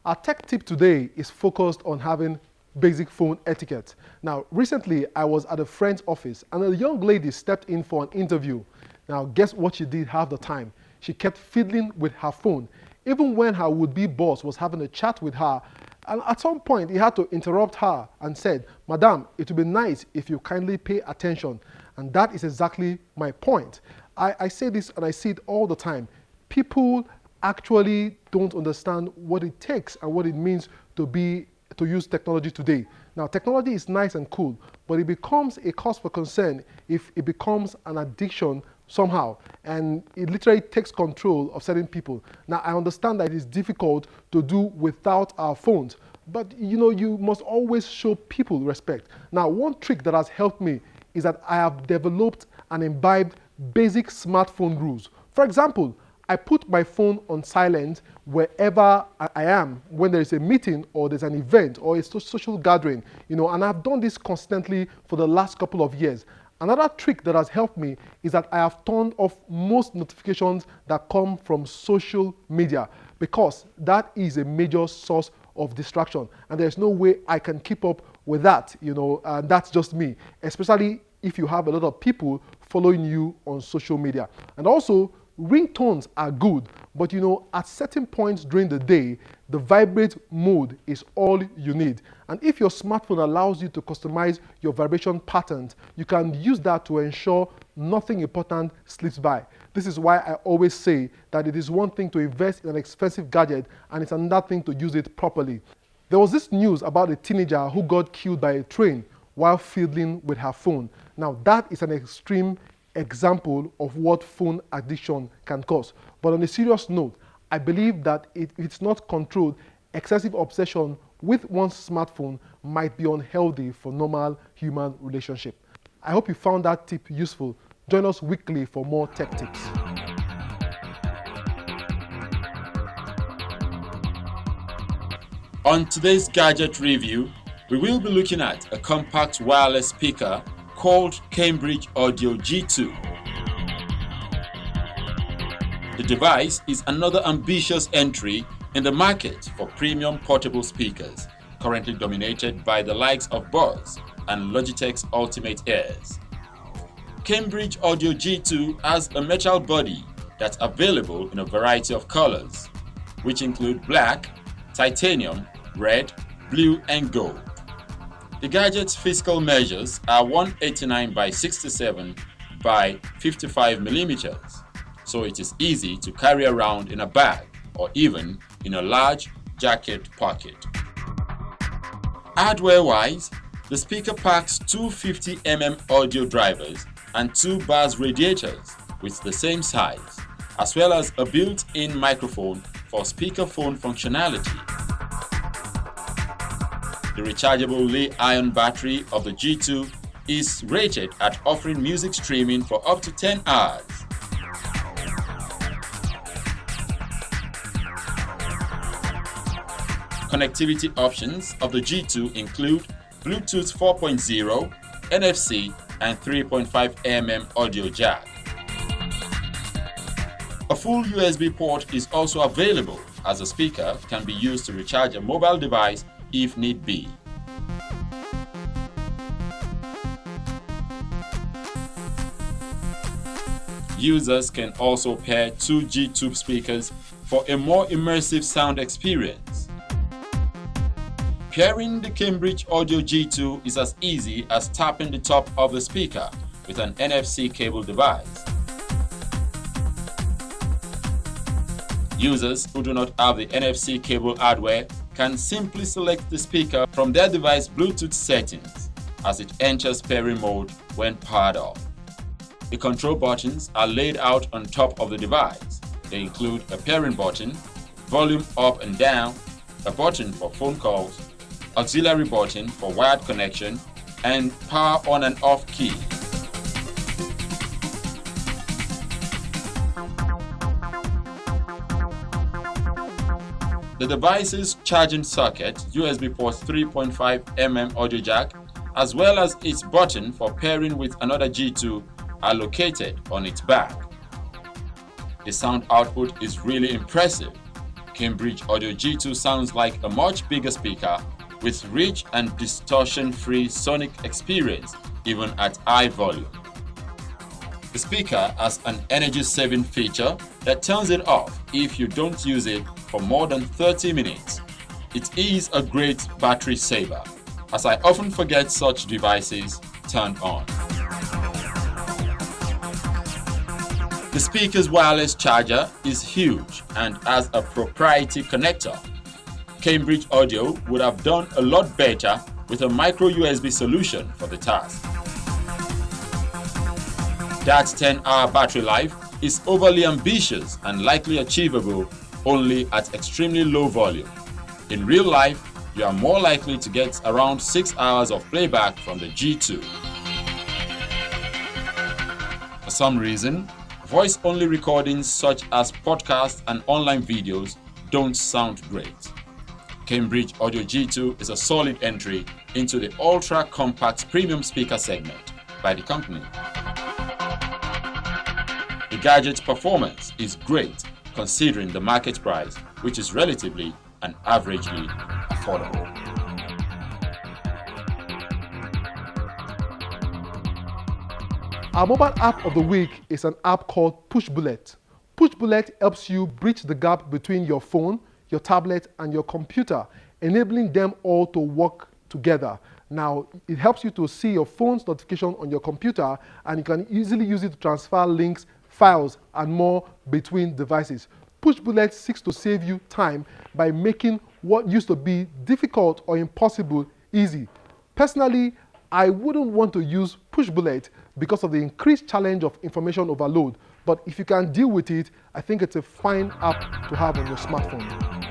Our tech tip today is focused on having basic phone etiquette. Now, recently I was at a friend's office and a young lady stepped in for an interview. Now, guess what she did half the time? She kept fiddling with her phone, even when her would-be boss was having a chat with her. And at some point, he had to interrupt her and said, "Madam, it would be nice if you kindly pay attention." And that is exactly my point. I say this and I see it all the time. People actually don't understand what it takes and what it means to use technology today. Now, technology is nice and cool, but it becomes a cause for concern if it becomes an addiction somehow, and it literally takes control of certain people. Now, I understand that it is difficult to do without our phones, but you must always show people respect. Now, one trick that has helped me is that I have developed and imbibed basic smartphone rules. For example, I put my phone on silent wherever I am, when there is a meeting or there's an event or a social gathering, and I've done this constantly for the last couple of years. Another trick that has helped me is that I have turned off most notifications that come from social media, because that is a major source of distraction, and there's no way I can keep up with that, and that's just me, especially if you have a lot of people following you on social media. And also, ringtones are good, but at certain points during the day, the vibrate mode is all you need. And if your smartphone allows you to customize your vibration patterns, you can use that to ensure nothing important slips by. This is why I always say that it is one thing to invest in an expensive gadget and it's another thing to use it properly. There was this news about a teenager who got killed by a train while fiddling with her phone. Now, that is an extreme example of what phone addiction can cause. But on a serious note, I believe that if it's not controlled, excessive obsession with one's smartphone might be unhealthy for normal human relationship. I hope you found that tip useful. Join us weekly for more tech tips. On today's gadget review, we will be looking at a compact wireless speaker called Cambridge Audio G2. The device is another ambitious entry in the market for premium portable speakers, currently dominated by the likes of Bose and Logitech's Ultimate Ears. Cambridge Audio G2 has a metal body that's available in a variety of colors, which include black, titanium, red, blue, and gold. The gadget's physical measures are 189 by 67 by 55 millimeters, so it is easy to carry around in a bag or even in a large jacket pocket. Hardware-wise, the speaker packs two 50mm audio drivers and two bus radiators with the same size, as well as a built-in microphone for speakerphone functionality. The rechargeable Li-ion battery of the G2 is rated at offering music streaming for up to 10 hours. Connectivity options of the G2 include Bluetooth 4.0, NFC, and 3.5mm audio jack. A full USB port is also available, as the speaker can be used to recharge a mobile device if need be. Users can also pair two G2 speakers for a more immersive sound experience. Pairing the Cambridge Audio G2 is as easy as tapping the top of the speaker with an NFC cable device. Users who do not have the NFC cable hardware can simply select the speaker from their device Bluetooth settings as it enters pairing mode when powered off. The control buttons are laid out on top of the device. They include a pairing button, volume up and down, a button for phone calls, auxiliary button for wired connection, and power on and off key. The device's charging socket, USB port 3.5mm audio jack, as well as its button for pairing with another G2 are located on its back. The sound output is really impressive. Cambridge Audio G2 sounds like a much bigger speaker with rich and distortion-free sonic experience even at high volume. The speaker has an energy-saving feature that turns it off if you don't use it for more than 30 minutes. It is a great battery saver, as I often forget such devices turned on. The speaker's wireless charger is huge and has a proprietary connector. Cambridge Audio would have done a lot better with a micro USB solution for the task. That 10-hour battery life is overly ambitious and likely achievable only at extremely low volume. In real life, you are more likely to get around 6 hours of playback from the G2. For some reason, voice-only recordings such as podcasts and online videos don't sound great. Cambridge Audio G2 is a solid entry into the ultra-compact premium speaker segment by the company. The gadget's performance is great considering the market price, which is relatively and averagely affordable. Our mobile app of the week is an app called Pushbullet. Pushbullet helps you bridge the gap between your phone, your tablet, and your computer, enabling them all to work together. Now, it helps you to see your phone's notification on your computer, and you can easily use it to transfer links, files, and more between devices. Pushbullet seeks to save you time by making what used to be difficult or impossible easy. Personally, I wouldn't want to use Pushbullet because of the increased challenge of information overload, but if you can deal with it, I think it's a fine app to have on your smartphone.